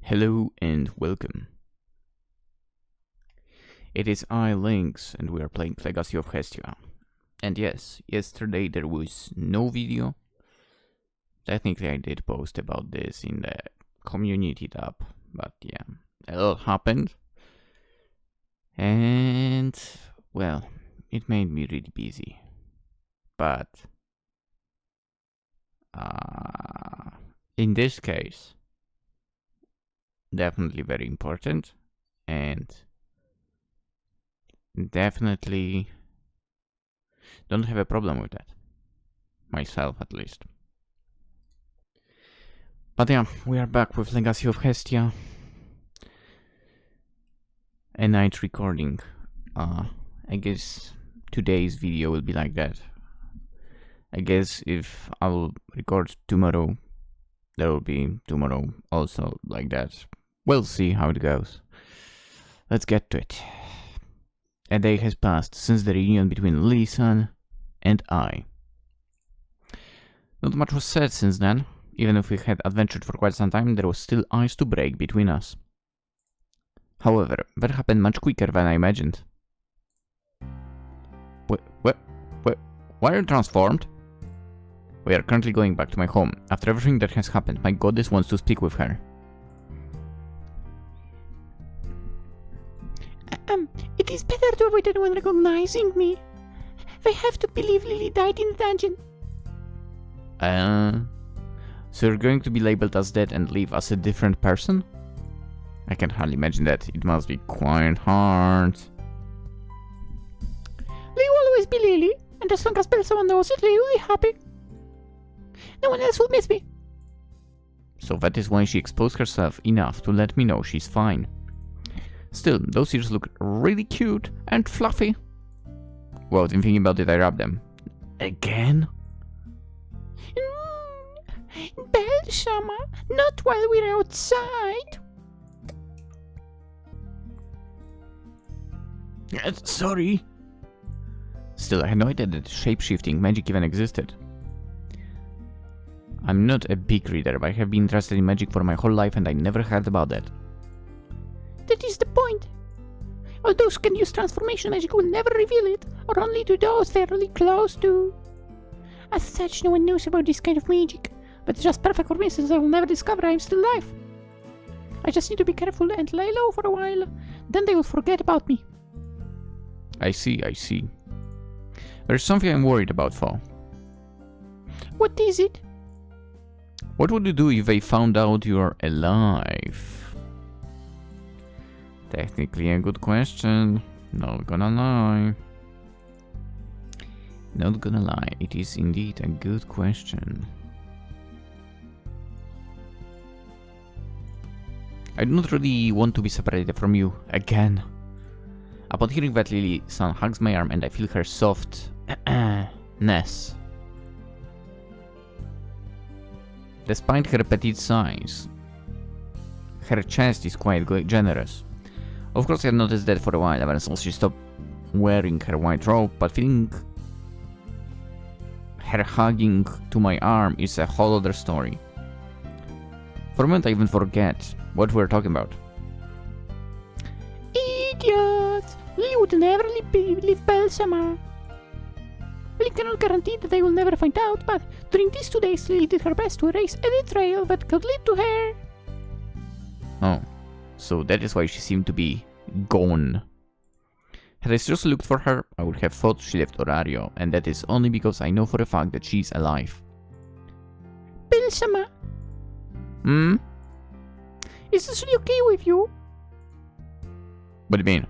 Hello and welcome. It is I, Lynx, and we are playing Legacy of Hestia. And yes, yesterday there was no video. Technically I did post about this in the community tab, but yeah, a lot happened. And, well, it made me really busy. But, in this case, definitely very important, and definitely don't have a problem with that. Myself, at least. But yeah, we are back with Legacy of Hestia. A night recording. I guess today's video will be like that. I guess if I will record tomorrow, there will be tomorrow also like that. We'll see how it goes. Let's get to it. A day has passed since the reunion between Lili and I. Not much was said since then. Even if we had adventured for quite some time, there was still ice to break between us. However, that happened much quicker than I imagined. Why are you transformed? We are currently going back to my home. After everything that has happened, my goddess wants to speak with her. It is better to avoid anyone recognizing me. They have to believe Lili died in the dungeon. So you're going to be labeled as dead and leave as a different person? I can hardly imagine that. It must be quite hard. Lili will always be Lili, and as long as someone knows it, Lili will be happy. No one else will miss me. So that is why she exposed herself enough to let me know she's fine. Still, those ears look really cute and fluffy. Well, in thinking about it, I rub them. Again? Belsama, not while we're outside. Sorry. Still, I had no idea that shape-shifting magic even existed. I'm not a big reader, but I have been interested in magic for my whole life and I never heard about that. That is the point. All those who can use transformation magic will never reveal it, or only to those they're really close to. As such, no one knows about this kind of magic, but it's just perfect for me since I will never discover I'm still alive. I just need to be careful and lay low for a while, then they will forget about me. I see. There's something I'm worried about, though. What is it? What would you do if they found out you're alive? Technically a good question, not gonna lie. Not gonna lie, it is indeed a good question. I do not really want to be separated from you again. Upon hearing that, Lili-san hugs my arm and I feel her soft ness. Despite her petite size, her chest is quite generous. Of course, I had noticed that for a while ever since she stopped wearing her white robe, but feeling her hugging to my arm is a whole other story. For a moment I even forget what we're talking about. Idiot! Lili would never leave Belsama. Lili cannot guarantee that they will never find out, but during these 2 days Lili did her best to erase any trail that could lead to her. Oh, so that is why she seemed to be gone. Had I seriously looked for her, I would have thought she left Orario, and that is only because I know for a fact that she's alive. Belsama, is this really okay with you? What do you mean?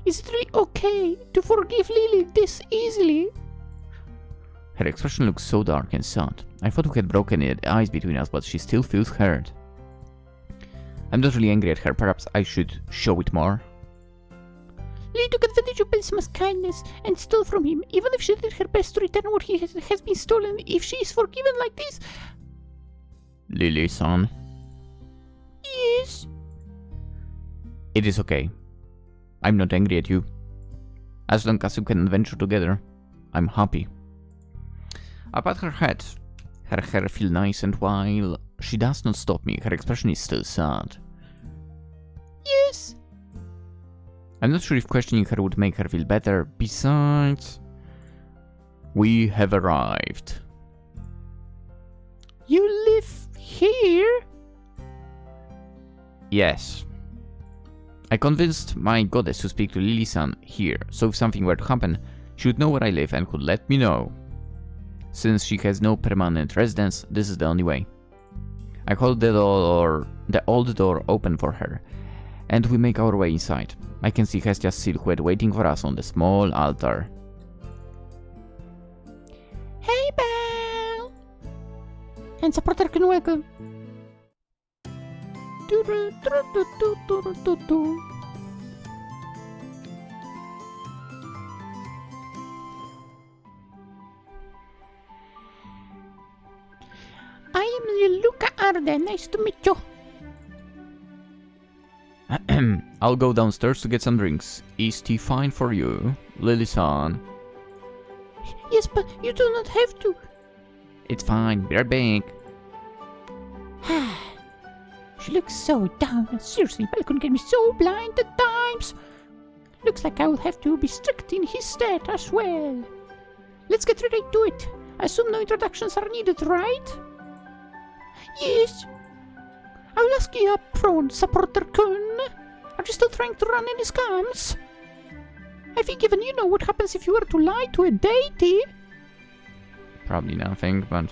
Is it really okay to forgive Lili this easily? Her expression looks so dark and sad. I thought we had broken the ice between us, but she still feels hurt. I'm not really angry at her, perhaps I should show it more. Lili took advantage of Belsama's kindness and stole from him, even if she did her best to return what he has been stolen. If she is forgiven like this... Lili-san? Yes? It is okay. I'm not angry at you. As long as we can adventure together, I'm happy. I pat her head. Her hair feels nice and She does not stop me. Her expression is still sad. Yes. I'm not sure if questioning her would make her feel better. Besides, we have arrived. You live here? Yes. I convinced my goddess to speak to Lili-san here, so if something were to happen, she would know where I live and could let me know. Since she has no permanent residence, this is the only way. I hold the old door open for her, and we make our way inside. I can see Hestia's silhouette waiting for us on the small altar. Hey, Belle! And supporter can welcome. I am Luca Arden. Nice to meet you. I'll go downstairs to get some drinks. Is tea fine for you, Lili-san? Yes, but you do not have to. It's fine. Be right back. She looks so down. Seriously, Belle can get me so blind at times. Looks like I will have to be strict in his state as well. Let's get right to it. I assume no introductions are needed, right? Yes. I will ask you up front, supporter-kun. Are you still trying to run any scams? I think even you know what happens if you were to lie to a deity. Probably nothing, but...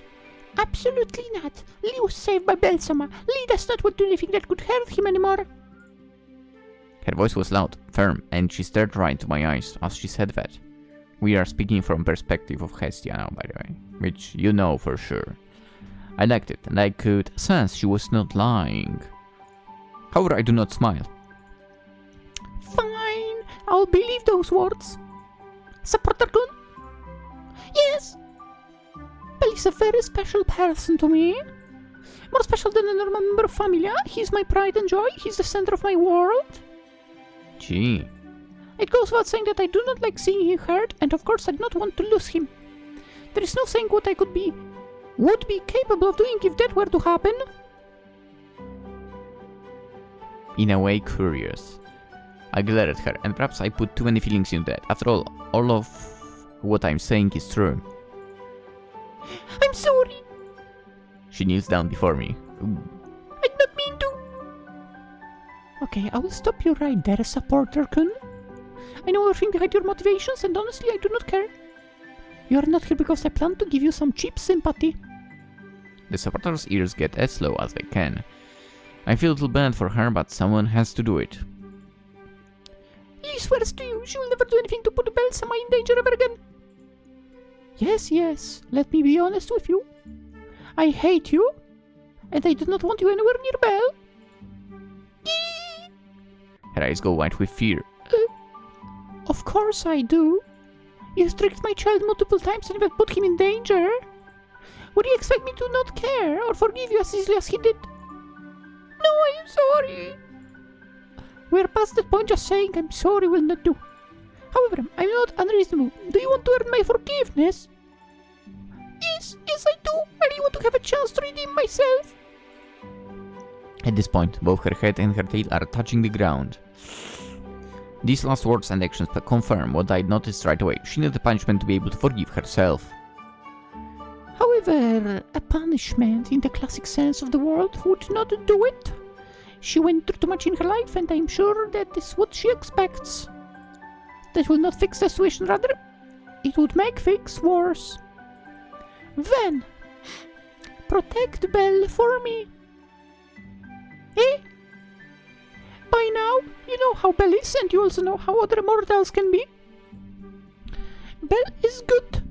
Absolutely not. Lee was saved by Belsama. Lee does not want to do anything that could hurt him anymore. Her voice was loud, firm, and she stared right into my eyes as she said that. We are speaking from perspective of Hestia now, by the way, which you know for sure. I liked it, and I could sense she was not lying. However, I do not smile. Fine, I'll believe those words. Supporter-kun? Yes. Belle is a very special person to me. More special than a normal member of Familia. He's my pride and joy. He's the center of my world. Gee. It goes without saying that I do not like seeing him hurt, and of course I do not want to lose him. There is no saying what I would be capable of doing if that were to happen. In a way, curious. I glared at her, and perhaps I put too many feelings into that. After all of what I'm saying is true. I'm sorry. She kneels down before me. Ooh. I did not mean to. Okay, I will stop you right there, supporter-kun. I know everything behind your motivations, and honestly, I do not care. You are not here because I plan to give you some cheap sympathy. The supporter's ears get as slow as they can. I feel a little bad for her, but someone has to do it. Lee swears to you she will never do anything to put Belsama in danger ever again. Yes, let me be honest with you. I hate you, and I do not want you anywhere near Belle. Her eyes go white with fear. Of course I do. You have tricked my child multiple times and have put him in danger. Would you expect me to not care or forgive you as easily as he did? No, I am sorry. We're past that point. Just saying I'm sorry will not do. However, I'm not unreasonable. Do you want to earn my forgiveness? Yes, I do. I really want to have a chance to redeem myself. At this point, both her head and her tail are touching the ground. These last words and actions confirm what I'd noticed right away. She needed a punishment to be able to forgive herself. However, a punishment in the classic sense of the word would not do it. She went through too much in her life, and I'm sure that is what she expects. That will not fix the situation, rather, it would make things worse. Then, protect Belle for me. Eh? By now, you know how Belle is, and you also know how other mortals can be. Belle is good.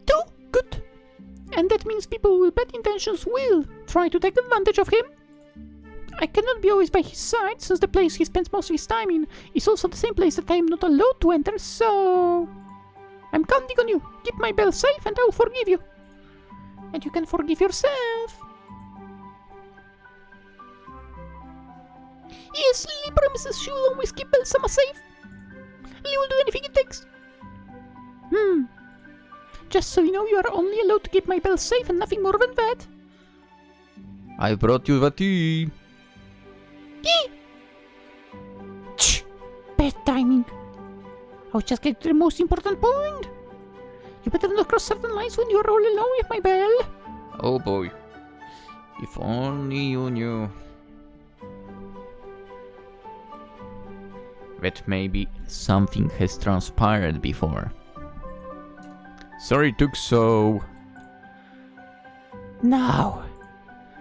Too good. And that means people with bad intentions will try to take advantage of him. I cannot be always by his side, since the place he spends most of his time in is also the same place that I am not allowed to enter, so... I'm counting on you. Keep my Belle safe and I will forgive you. And you can forgive yourself. Yes, Lili promises she will always keep Belsama safe. Lili will do anything it takes. Just so you know, you are only allowed to keep my Belle safe and nothing more than that. I brought you the tea. Bad timing. I was just getting to the most important point. You better not cross certain lines when you're all alone with my belle. Oh boy. If only you knew. That maybe something has transpired before. Sorry it took so... Now.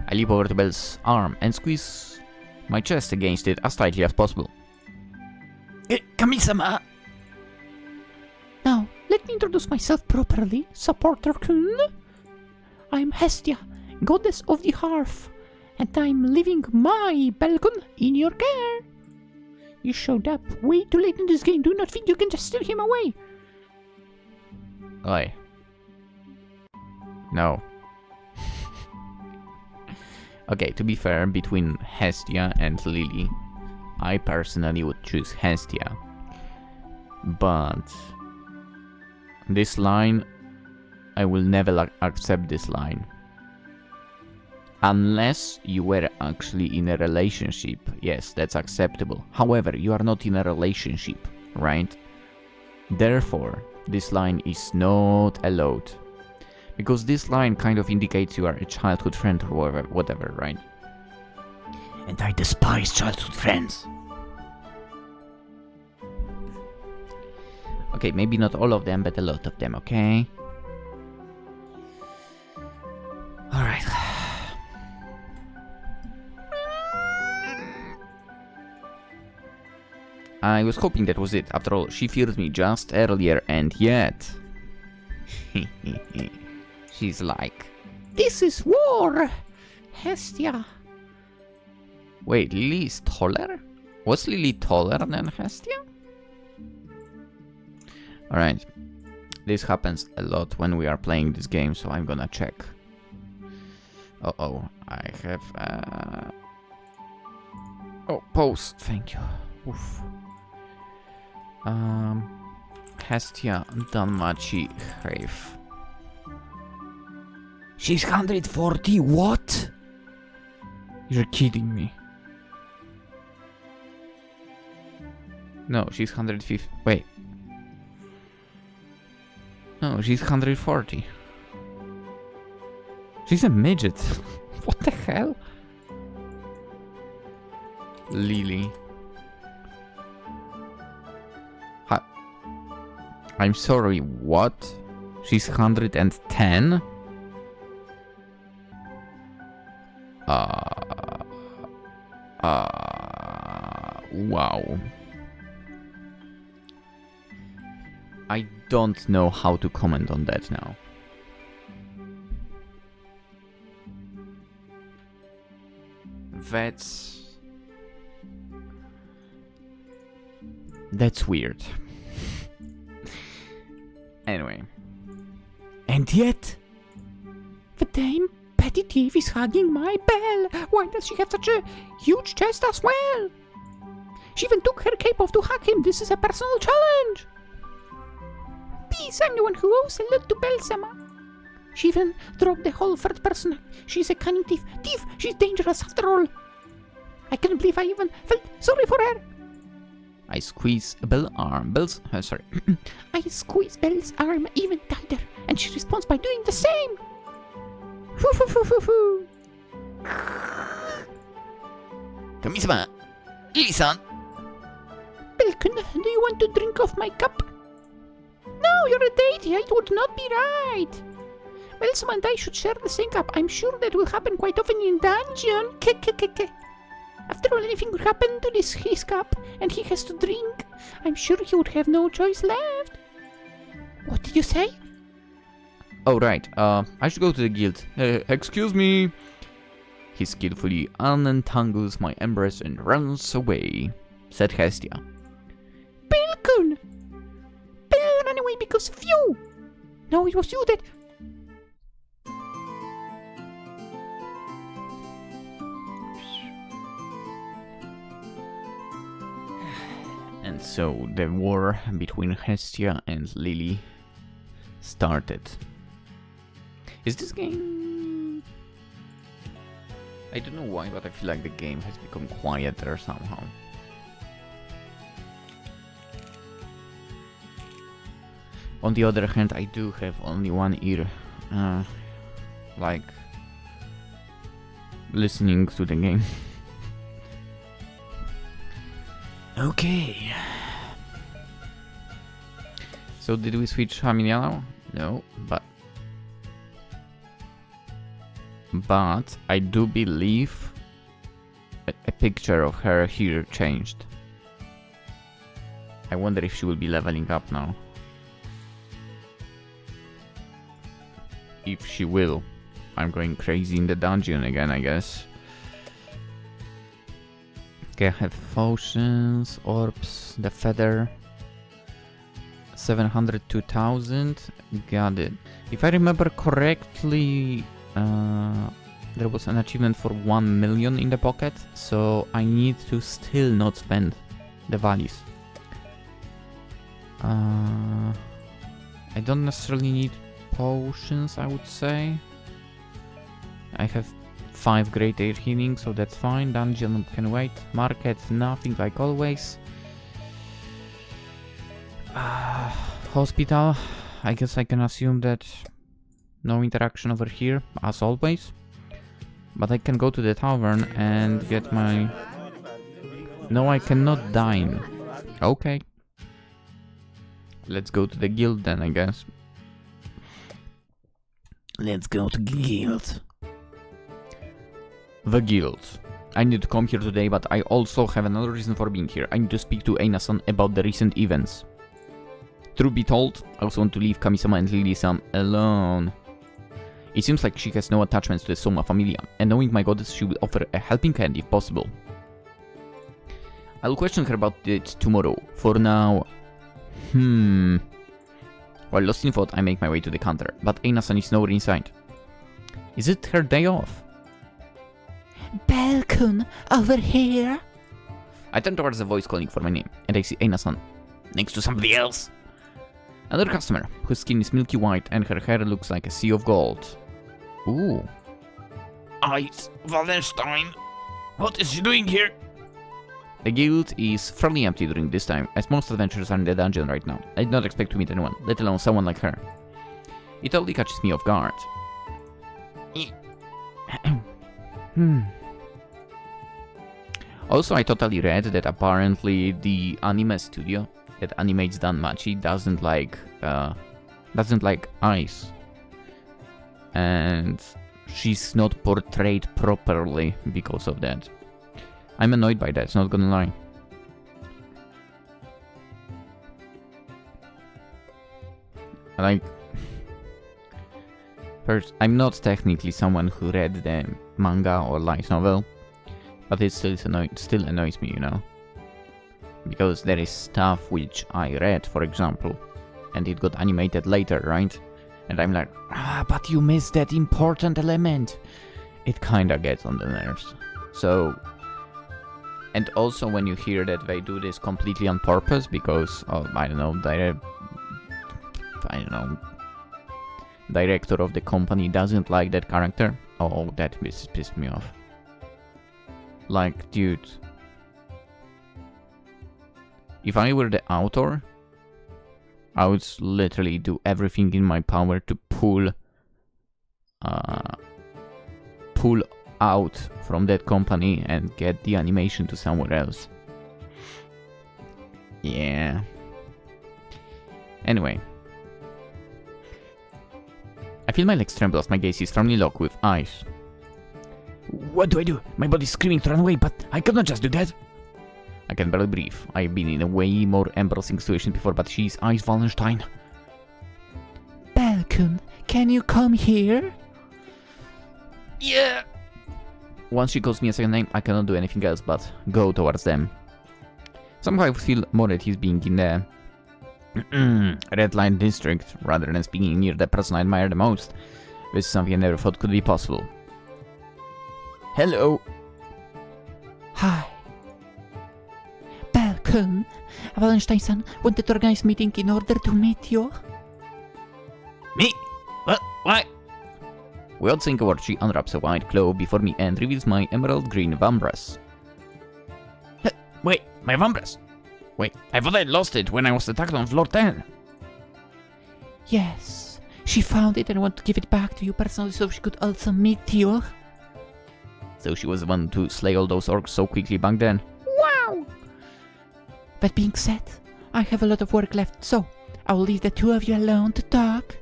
I leap over to Belle's arm and squeeze my chest against it as tightly as possible. Kami-sama! Now, let me introduce myself properly, supporter-kun. I'm Hestia, goddess of the hearth, and I'm leaving my Belkun in your care. You showed up way too late in this game. Do not think you can just steal him away. Oi. No. Okay, to be fair, between Hestia and Lili, I personally would choose Hestia. But this line, I will never accept this line. Unless you were actually in a relationship. Yes, that's acceptable. However, you are not in a relationship, right? Therefore, this line is not allowed. Because this line kind of indicates you are a childhood friend or whatever, right? And I despise childhood friends. Okay, maybe not all of them, but a lot of them, okay? Alright. I was hoping that was it. After all, she feared me just earlier, and yet... She's like... This is war, Hestia. Wait, Lili is taller? Was Lili taller than Hestia? Alright. This happens a lot when we are playing this game, so I'm gonna check. Uh-oh, I have... Oh, pause. Thank you. Oof. Hestia Danmachi Grave. She's 140, what? You're kidding me. No, she's 150, wait. No, she's 140. She's a midget. What the hell? Lili. I'm sorry, what? She's 110? Wow. I don't know how to comment on that now. That's weird. Anyway. And yet... The dame Petty Thief is hugging my belle. Why does she have such a huge chest as well? She even took her cape off to hug him. This is a personal challenge. Peace, I'm the one who owes a lot to Belle-sama. She even dropped the whole third person. She's a cunning thief. Thief! She's dangerous after all. I can't believe I even felt sorry for her. I squeeze Belle's arm. Sorry. I squeeze Belle's arm even tighter, and she responds by doing the same. Foo. Kami-sama! Lili-san! Belkun, do you want to drink off my cup? No, you're a deity. It would not be right. Belle-sama and I should share the same cup. I'm sure that will happen quite often in dungeon. After all, anything could happen to his cup, and he has to drink. I'm sure he would have no choice left. What did you say? Oh, right. I should go to the guild. Excuse me. He skillfully untangles my embrace and runs away, said Hestia. Belkun! Belle ran away because of you! No, it was you that... And so the war between Hestia and Lili started. Is this game... I don't know why, but I feel like the game has become quieter somehow. On the other hand, I do have only one ear, like, listening to the game. Okay. So did we switch Familia now? No, but I do believe a picture of her here changed. I wonder if she will be leveling up now. If she will. I'm going crazy in the dungeon again, I guess. Okay, I have potions, orbs, the feather. 702,000. Got it. If I remember correctly, there was an achievement for 1 million in the pocket, so I need to still not spend the values. I don't necessarily need potions, I would say. I have 5 great air healing, so that's fine. Dungeon can wait. Market, nothing like always. Hospital, I guess I can assume that no interaction over here, as always. But I can go to the tavern and get my... No, I cannot dine. Okay. Let's go to the guild then, I guess. Let's go to guild. The guild. I need to come here today, but I also have another reason for being here. I need to speak to Eina-san about the recent events. Truth be told, I also want to leave Kami-sama and Lili-san alone. It seems like she has no attachments to the Soma Familia, and knowing my goddess, she will offer a helping hand if possible. I'll question her about it tomorrow. For now... While lost in thought, I make my way to the counter, but Eina-san is nowhere in sight. Is it her day off? Balcon, over here! I turn towards the voice calling for my name, and I see Eina-san next to somebody else. Another customer, whose skin is milky white and her hair looks like a sea of gold. Ooh. Ice Wallenstein, what is she doing here? The guild is fairly empty during this time, as most adventurers are in the dungeon right now. I did not expect to meet anyone, let alone someone like her. It totally catches me off guard. Also, I totally read that apparently the anime studio that animates Danmachi doesn't like ice, and she's not portrayed properly because of that. I'm annoyed by that, not gonna lie. Like, first, I'm not technically someone who read the manga or light novel, but it still annoys me, you know? Because there is stuff which I read, for example, and it got animated later, right? And I'm like, but you missed that important element. It kinda gets on the nerves. So, and also when you hear that they do this completely on purpose because of, I don't know, director of the company doesn't like that character. Oh, that pissed me off. Like, dude, if I were the author, I would literally do everything in my power to pull out from that company and get the animation to somewhere else. Yeah. Anyway. I feel my legs tremble as my gaze is firmly locked with ice. What do I do? My body's screaming to run away, but I cannot just do that. I can barely breathe. I've been in a way more embarrassing situation before, but she's Ice Wallenstein. Balcon, can you come here? Yeah. Once she calls me a second name, I cannot do anything else but go towards them. Somehow I feel more at his being in the red light district rather than speaking near the person I admire the most. This is something I never thought could be possible. Hello. Hi. Balcon, Wallenstein-san wanted to organize a meeting in order to meet you. Me? What? Why? Without saying a word, she unwraps a white cloth before me and reveals my emerald green vambrace. Wait, my vambrace. Wait, I thought I lost it when I was attacked on floor 10. Yes, she found it and wanted to give it back to you personally so she could also meet you. So she was the one to slay all those orcs so quickly back then. Wow! That being said, I have a lot of work left, so I will leave the two of you alone to talk.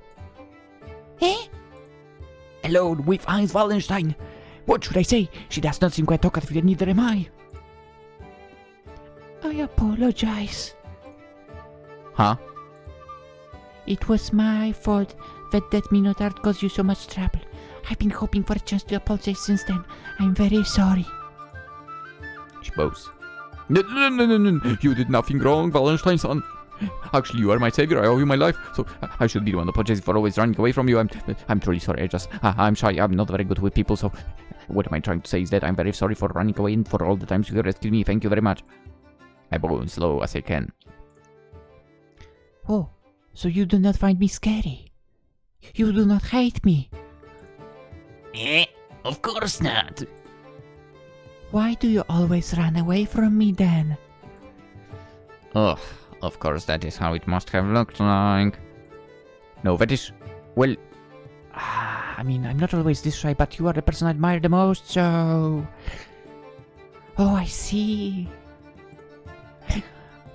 Eh? Alone with Heinz Wallenstein. What should I say? She does not seem quite talkative, and neither am I. I apologize. Huh? It was my fault that Minotaur caused you so much trouble. I've been hoping for a chance to apologize since then. I'm very sorry. She bows. No. You did nothing wrong, Wallenstein son. Actually, you are my savior. I owe you my life. So I should be the one apologizing for always running away from you. I'm truly sorry. I'm shy. I'm not very good with people. So what am I trying to say is that I'm very sorry for running away and for all the times you rescued me. Thank you very much. I bow as slow as I can. Oh, so you do not find me scary? You do not hate me? Of course not. Why do you always run away from me then? Oh, of course that is how it must have looked like. No, that is... well... I mean, I'm not always this shy, but you are the person I admire the most, so... Oh, I see.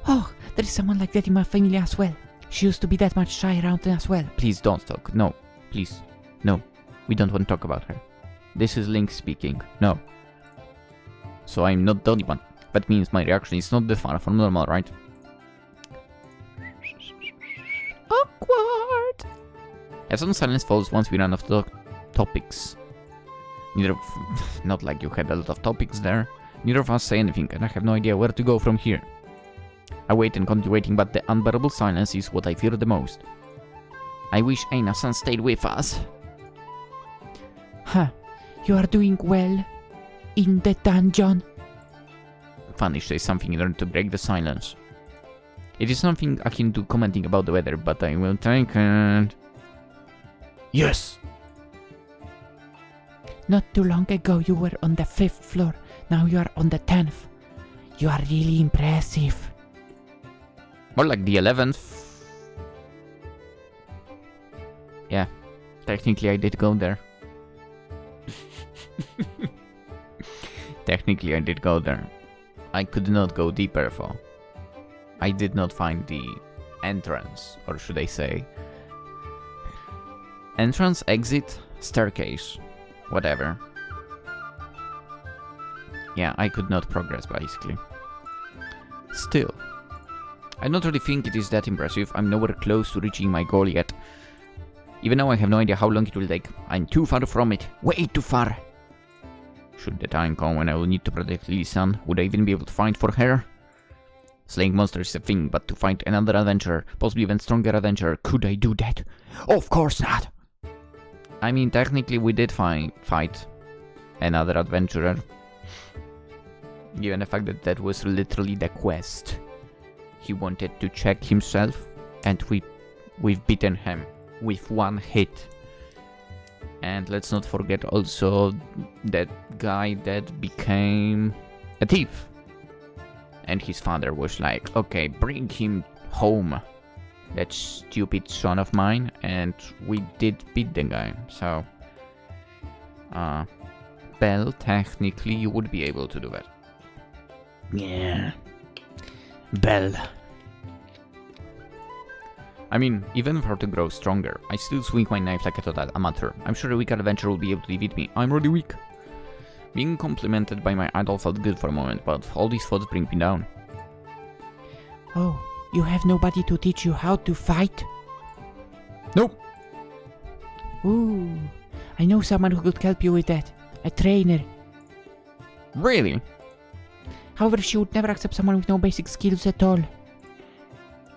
Oh, there is someone like that in my family as well. She used to be that much shy around as well. Please don't talk. No, please. No, we don't want to talk about her. This is Lynx speaking. No. So I'm not the only one. That means my reaction is not that far from normal, right? Awkward. A sudden silence falls once we run off the topics. Not like you had a lot of topics there. Neither of us say anything, and I have no idea where to go from here. I wait and continue waiting, but the unbearable silence is what I fear the most. I wish Aina-san stayed with us. Huh. You are doing well in the dungeon. Vanish says something in order to break the silence. It is something akin to commenting about the weather, but I will take it. Yes. Not too long ago you were on the 5th floor. Now you are on the 10th. You are really impressive. More like the 11th. Yeah, technically I did go there. Technically I did go there. I could not go deeper though. I did not find the entrance, or should I say entrance, exit, staircase, whatever. Yeah, I could not progress basically. Still, I don't really think it is that impressive. I'm nowhere close to reaching my goal yet. Even though I have no idea how long it will take. I'm too far from it. Way too far. Should the time come when I will need to protect Lili-san, would I even be able to fight for her? Slaying monsters is a thing, but to fight another adventurer, possibly even stronger adventurer, could I do that? Of course not! I mean, technically we did fight another adventurer. Given the fact that that was literally the quest. He wanted to check himself, and we've beaten him with one hit. And let's not forget also that guy that became a thief. And his father was like, okay, bring him home, that stupid son of mine. And we did beat the guy, so... Belle, technically you would be able to do that. Yeah. Belle. I mean, even if I were to grow stronger, I still swing my knife like a total amateur. I'm sure a weak adventurer will be able to defeat me. I'm really weak. Being complimented by my idol felt good for a moment, but all these thoughts bring me down. Oh, you have nobody to teach you how to fight? Nope. Ooh, I know someone who could help you with that. A trainer. Really? However, she would never accept someone with no basic skills at all.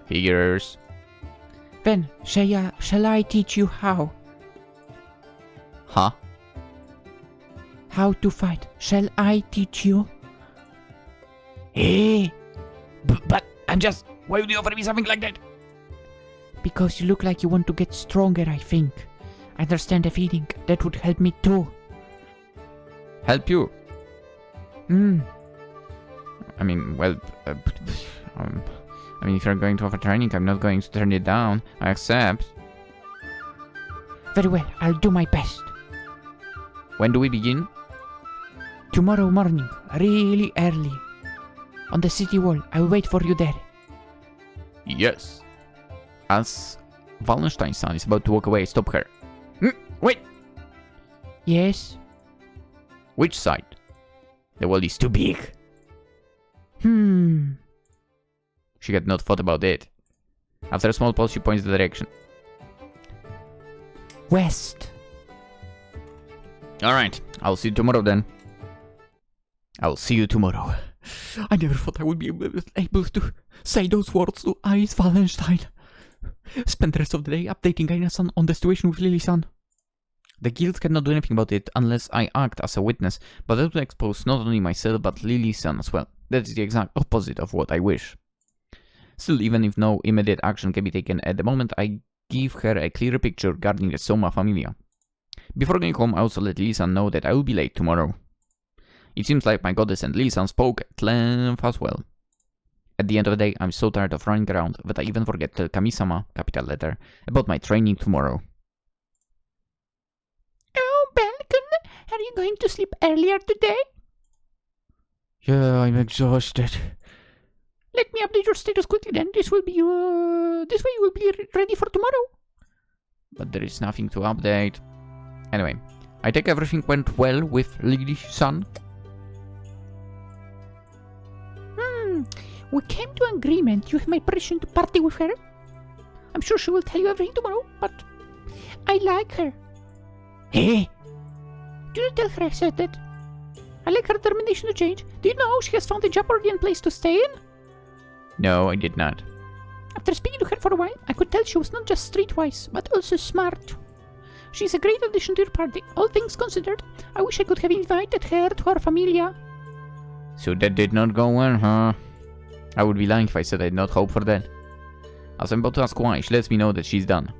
Figures. Then, shall I teach you how? Huh? How to fight. Shall I teach you? Hey! But I'm just... Why would you offer me something like that? Because you look like you want to get stronger, I think. I understand the feeling. That would help me too. Help you? Hmm. I mean, well, I mean, if you're going to offer training, I'm not going to turn it down. I accept. Very well, I'll do my best. When do we begin? Tomorrow morning, really early. On the city wall, I'll wait for you there. Yes. As Wallenstein's son is about to walk away, stop her. Wait! Yes? Which side? The wall is too big. She had not thought about it. After a small pause, she points the direction. West. Alright, I'll see you tomorrow then. I'll see you tomorrow. I never thought I would be able to say those words to Ice Wallenstein. Spend the rest of the day updating Aina-san on the situation with Lili-san. The guild cannot do anything about it unless I act as a witness, but that would expose not only myself but Lili-san as well. That is the exact opposite of what I wish. Still, even if no immediate action can be taken at the moment, I give her a clearer picture regarding the Soma Familia. Before going home, I also let Lili-san know that I will be late tomorrow. It seems like my goddess and Lili-san spoke at length as well. At the end of the day, I'm so tired of running around that I even forget to tell Kami-sama, capital letter, about my training tomorrow. Oh, Balkan, are you going to sleep earlier today? Yeah, I'm exhausted. Let me update your status quickly then. This way you will be ready for tomorrow. But there is nothing to update. Anyway, I think everything went well with Lili-san. We came to an agreement. You have my permission to party with her. I'm sure she will tell you everything tomorrow, but I like her. Hey! Do you tell her I said that? I like her determination to change. Do you know she has found a job already and place to stay in? No, I did not. After speaking to her for a while, I could tell she was not just streetwise, but also smart. She's a great addition to your party. All things considered, I wish I could have invited her to our Familia. So that did not go well, huh? I would be lying if I said I did not hope for that. As I'm about to ask why, she lets me know that she's done.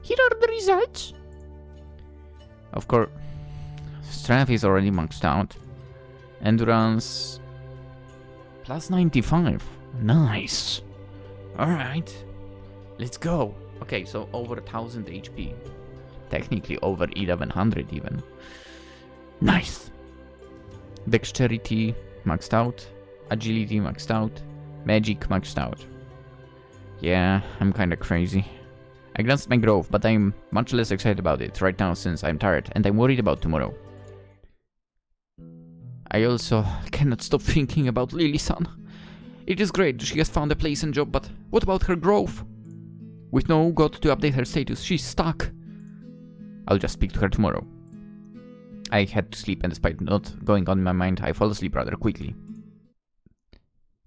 Here are the results. Of course, strength is already maxed out. Endurance plus 95. Nice. Alright. Let's go. Okay, so over 1000 HP. Technically over 1100 even. Nice. Dexterity maxed out. Agility maxed out. Magic maxed out. Yeah, I'm kinda crazy. I glanced at my growth, but I'm much less excited about it right now since I'm tired and I'm worried about tomorrow. I also cannot stop thinking about Lili-san. It is great she has found a place and job, but what about her growth? With no god to update her status, she's stuck. I'll just speak to her tomorrow. I had to sleep, and despite not going on in my mind, I fall asleep rather quickly.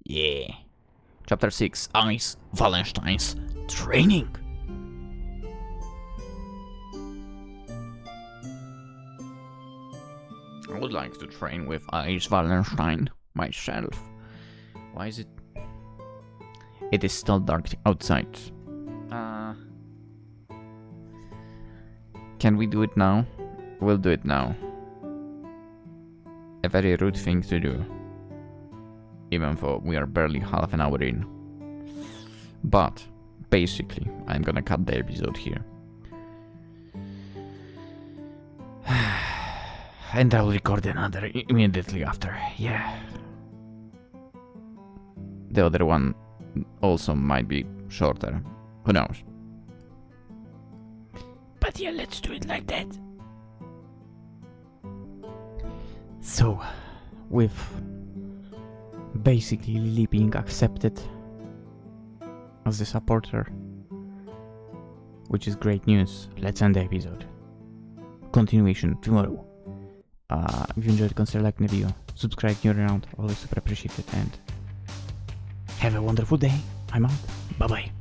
Yeah. Chapter 6. Ice Wallenstein's training. I would like to train with Ice Wallenstein myself. Why is it? It is still dark outside. Can we do it now? We'll do it now. A very rude thing to do. Even though we are barely half an hour in. But, basically, I'm gonna cut the episode here. And I'll record another immediately after, yeah. The other one also might be shorter. Who knows? But yeah, let's do it like that. So, with basically Lili being accepted as the supporter, which is great news, let's end the episode. Continuation tomorrow. If you enjoyed, consider liking the video, subscribe if you're around, always super appreciated, and have a wonderful day. I'm out. Bye bye.